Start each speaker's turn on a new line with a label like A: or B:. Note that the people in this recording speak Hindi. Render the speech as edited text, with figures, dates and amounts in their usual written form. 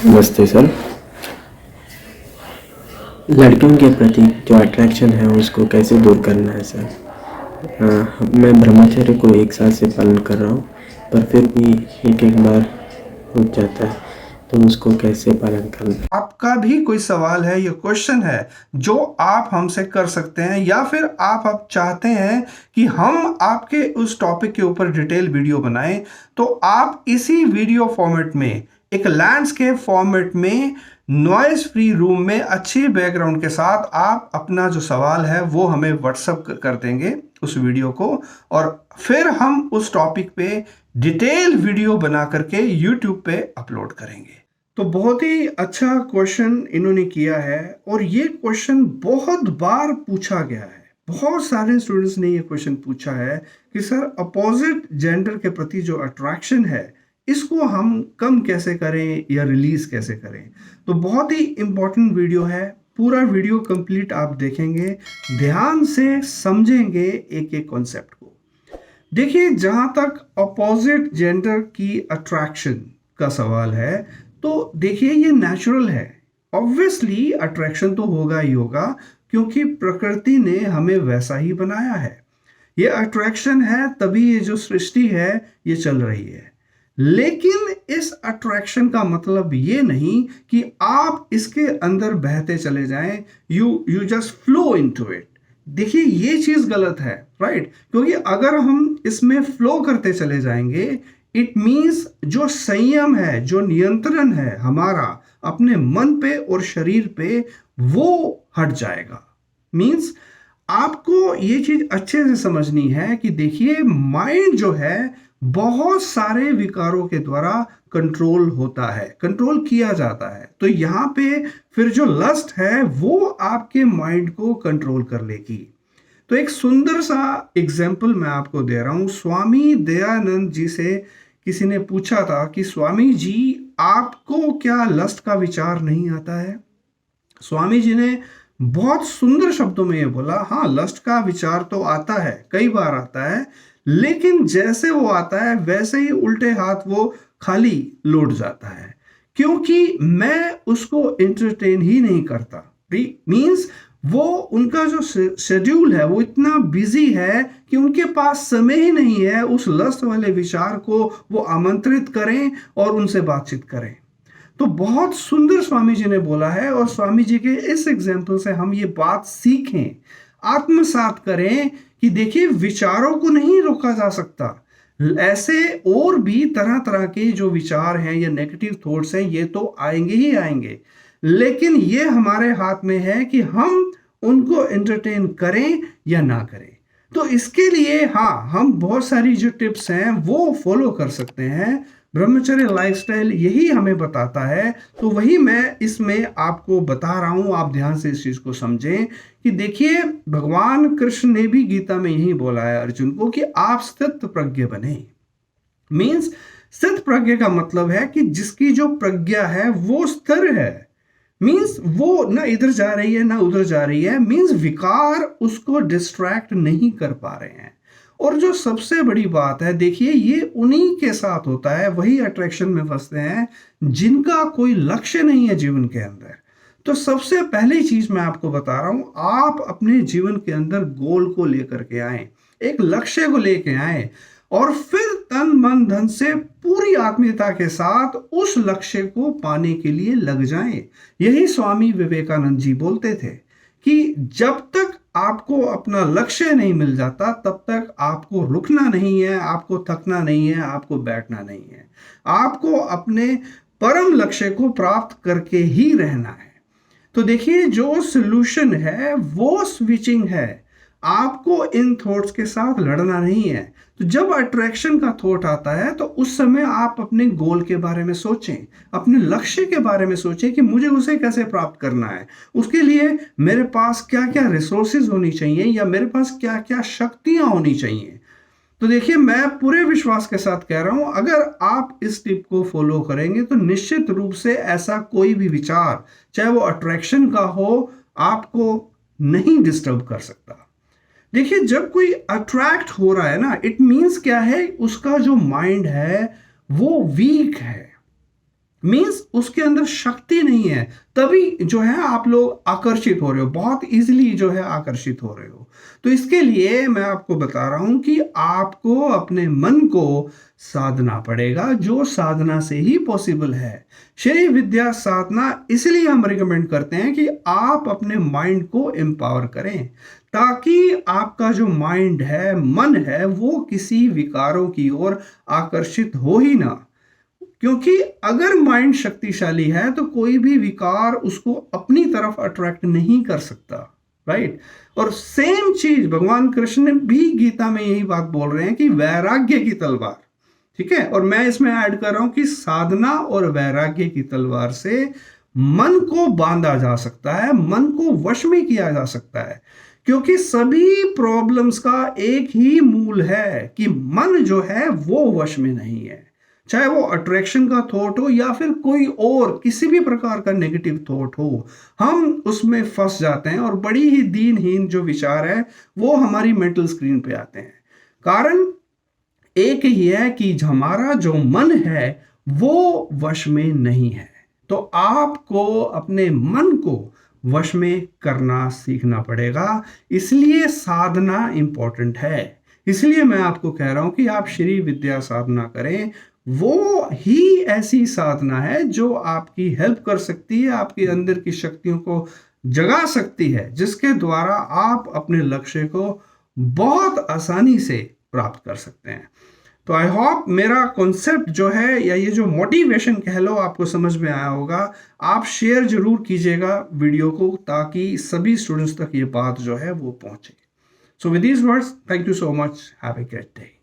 A: नमस्ते सर। लड़कियों के प्रति जो अट्रैक्शन है उसको कैसे दूर करना है सर? मैं ब्रह्मचर्य को 1 साल से पालन कर रहा हूँ, पर फिर भी एक बार रुक जाता है, तो उसको कैसे पालन करना है?
B: आपका भी कोई सवाल है या क्वेश्चन है जो आप हमसे कर सकते हैं, या फिर आप चाहते हैं कि हम आपके उस टॉपिक के ऊपर डिटेल वीडियो बनाएं, तो आप इसी वीडियो फॉर्मेट में, एक लैंडस्केप फॉर्मेट में, नॉइज फ्री रूम में अच्छी बैकग्राउंड के साथ आप अपना जो सवाल है वो हमें व्हाट्सअप कर देंगे उस वीडियो को, और फिर हम उस टॉपिक पे डिटेल वीडियो बना करके यूट्यूब पे अपलोड करेंगे। तो बहुत ही अच्छा क्वेश्चन इन्होंने किया है, और ये क्वेश्चन बहुत बार पूछा गया है। बहुत सारे स्टूडेंट्स ने ये क्वेश्चन पूछा है कि सर, अपोजिट जेंडर के प्रति जो अट्रैक्शन है इसको हम कम कैसे करें या रिलीज कैसे करें। तो बहुत ही इंपॉर्टेंट वीडियो है, पूरा वीडियो कंप्लीट आप देखेंगे, ध्यान से समझेंगे एक एक कॉन्सेप्ट को। देखिए, जहां तक अपोजिट जेंडर की अट्रैक्शन का सवाल है, तो देखिए ये नेचुरल है। ऑब्वियसली अट्रैक्शन तो होगा ही होगा, क्योंकि प्रकृति ने हमें वैसा ही बनाया है। ये अट्रैक्शन है, तभी ये जो सृष्टि है ये चल रही है। लेकिन इस अट्रैक्शन का मतलब ये नहीं कि आप इसके अंदर बहते चले जाएं, you just flow into it. देखिए, ये चीज गलत है, राइट? क्योंकि अगर हम इसमें फ्लो करते चले जाएंगे, इट मीन्स जो संयम है, जो नियंत्रण है हमारा अपने मन पे और शरीर पे, वो हट जाएगा। मीन्स आपको ये चीज अच्छे से समझनी है कि देखिए, माइंड जो है बहुत सारे विकारों के द्वारा कंट्रोल होता है, कंट्रोल किया जाता है। तो यहाँ पे फिर जो लस्ट है वो आपके माइंड को कंट्रोल कर लेगी। तो एक सुंदर सा एग्जाम्पल मैं आपको दे रहा हूं। स्वामी दयानंद जी से किसी ने पूछा था कि स्वामी जी, आपको क्या लस्ट का विचार नहीं आता है? स्वामी जी ने बहुत सुंदर शब्दों में ये बोला, हाँ, लस्ट का विचार तो आता है, कई बार आता है, लेकिन जैसे वो आता है वैसे ही उल्टे हाथ वो खाली लौट जाता है, क्योंकि मैं उसको एंटरटेन ही नहीं करता। मीन्स वो, उनका जो शेड्यूल है वो इतना बिजी है कि उनके पास समय ही नहीं है उस लस्ट वाले विचार को वो आमंत्रित करें और उनसे बातचीत करें। तो बहुत सुंदर स्वामी जी ने बोला है, और स्वामी जी के इस एग्जाम्पल से हम ये बात सीखें, आत्मसात करें कि देखिए, विचारों को नहीं रोका जा सकता। ऐसे और भी तरह तरह के जो विचार हैं या नेगेटिव थॉट्स हैं, ये तो आएंगे ही आएंगे, लेकिन ये हमारे हाथ में है कि हम उनको एंटरटेन करें या ना करें। तो इसके लिए हाँ, हम बहुत सारी जो टिप्स हैं वो फॉलो कर सकते हैं। ब्रह्मचर्य लाइफस्टाइल यही हमें बताता है, तो वही मैं इसमें आपको बता रहा हूं। आप ध्यान से इस चीज को समझें कि देखिए, भगवान कृष्ण ने भी गीता में यही बोला है अर्जुन को कि आप स्थित प्रज्ञ बने। मीन्स स्थित प्रज्ञ का मतलब है कि जिसकी जो प्रज्ञा है वो स्थिर है। मीन्स वो ना इधर जा रही है ना उधर जा रही है। मीन्स विकार उसको डिस्ट्रैक्ट नहीं कर पा रहे हैं। और जो सबसे बड़ी बात है, देखिए, ये उन्हीं के साथ होता है, वही अट्रैक्शन में फंसते हैं जिनका कोई लक्ष्य नहीं है जीवन के अंदर। तो सबसे पहली चीज मैं आपको बता रहा हूं, आप अपने जीवन के अंदर गोल को लेकर के आए, एक लक्ष्य को लेके आए, और फिर तन मन धन से पूरी आत्मीयता के साथ उस लक्ष्य को पाने के लिए लग जाएं। यही स्वामी विवेकानंद जी बोलते थे कि जब तक आपको अपना लक्ष्य नहीं मिल जाता, तब तक आपको रुकना नहीं है, आपको थकना नहीं है, आपको बैठना नहीं है। आपको अपने परम लक्ष्य को प्राप्त करके ही रहना है। तो देखिए, जो सॉल्यूशन है वो स्विचिंग है। आपको इन थॉट्स के साथ लड़ना नहीं है। तो जब अट्रैक्शन का थॉट आता है, तो उस समय आप अपने गोल के बारे में सोचें, अपने लक्ष्य के बारे में सोचें कि मुझे उसे कैसे प्राप्त करना है, उसके लिए मेरे पास क्या क्या रिसोर्सेज होनी चाहिए, या मेरे पास क्या क्या शक्तियां होनी चाहिए। तो देखिए, मैं पूरे विश्वास के साथ कह रहा हूं, अगर आप इस टिप को फॉलो करेंगे तो निश्चित रूप से ऐसा कोई भी विचार, चाहे वो अट्रैक्शन का हो, आपको नहीं डिस्टर्ब कर सकता। देखिए, जब कोई अट्रैक्ट हो रहा है ना, इट मीन्स क्या है, उसका जो माइंड है वो वीक है। मीन्स उसके अंदर शक्ति नहीं है, तभी जो है आप लोग आकर्षित हो रहे हो, बहुत इजीली जो है आकर्षित हो रहे हो। तो इसके लिए मैं आपको बता रहा हूं कि आपको अपने मन को साधना पड़ेगा, जो साधना से ही पॉसिबल है। श्री विद्या साधना इसलिए हम रिकमेंड करते हैं कि आप अपने माइंड को एम्पावर करें, ताकि आपका जो माइंड है, मन है, वो किसी विकारों की ओर आकर्षित हो ही ना। क्योंकि अगर माइंड शक्तिशाली है तो कोई भी विकार उसको अपनी तरफ अट्रैक्ट नहीं कर सकता, राइट। और सेम चीज भगवान कृष्ण भी गीता में यही बात बोल रहे हैं कि वैराग्य की तलवार, ठीक है। और मैं इसमें ऐड कर रहा हूं कि साधना और वैराग्य की तलवार से मन को बांधा जा सकता है, मन को वश में किया जा सकता है। क्योंकि सभी प्रॉब्लम्स का एक ही मूल है कि मन जो है वो वश में नहीं है। चाहे वो अट्रैक्शन का थॉट हो या फिर कोई और किसी भी प्रकार का नेगेटिव थॉट हो, हम उसमें फंस जाते हैं और बड़ी ही दीनहीन जो विचार है वो हमारी मेंटल स्क्रीन पे आते हैं। कारण एक ही है कि हमारा जो मन है वो वश में नहीं है। तो आपको अपने मन को वश में करना सीखना पड़ेगा, इसलिए साधना इंपॉर्टेंट है। इसलिए मैं आपको कह रहा हूं कि आप श्री विद्या साधना करें। वो ही ऐसी साधना है जो आपकी हेल्प कर सकती है, आपके अंदर की शक्तियों को जगा सकती है, जिसके द्वारा आप अपने लक्ष्य को बहुत आसानी से प्राप्त कर सकते हैं। तो आई होप मेरा कॉन्सेप्ट जो है या ये जो मोटिवेशन कह लो आपको समझ में आया होगा। आप शेयर जरूर कीजिएगा वीडियो को, ताकि सभी स्टूडेंट्स तक ये बात जो है वो पहुंचे। So with these words, thank you so much, have a great day.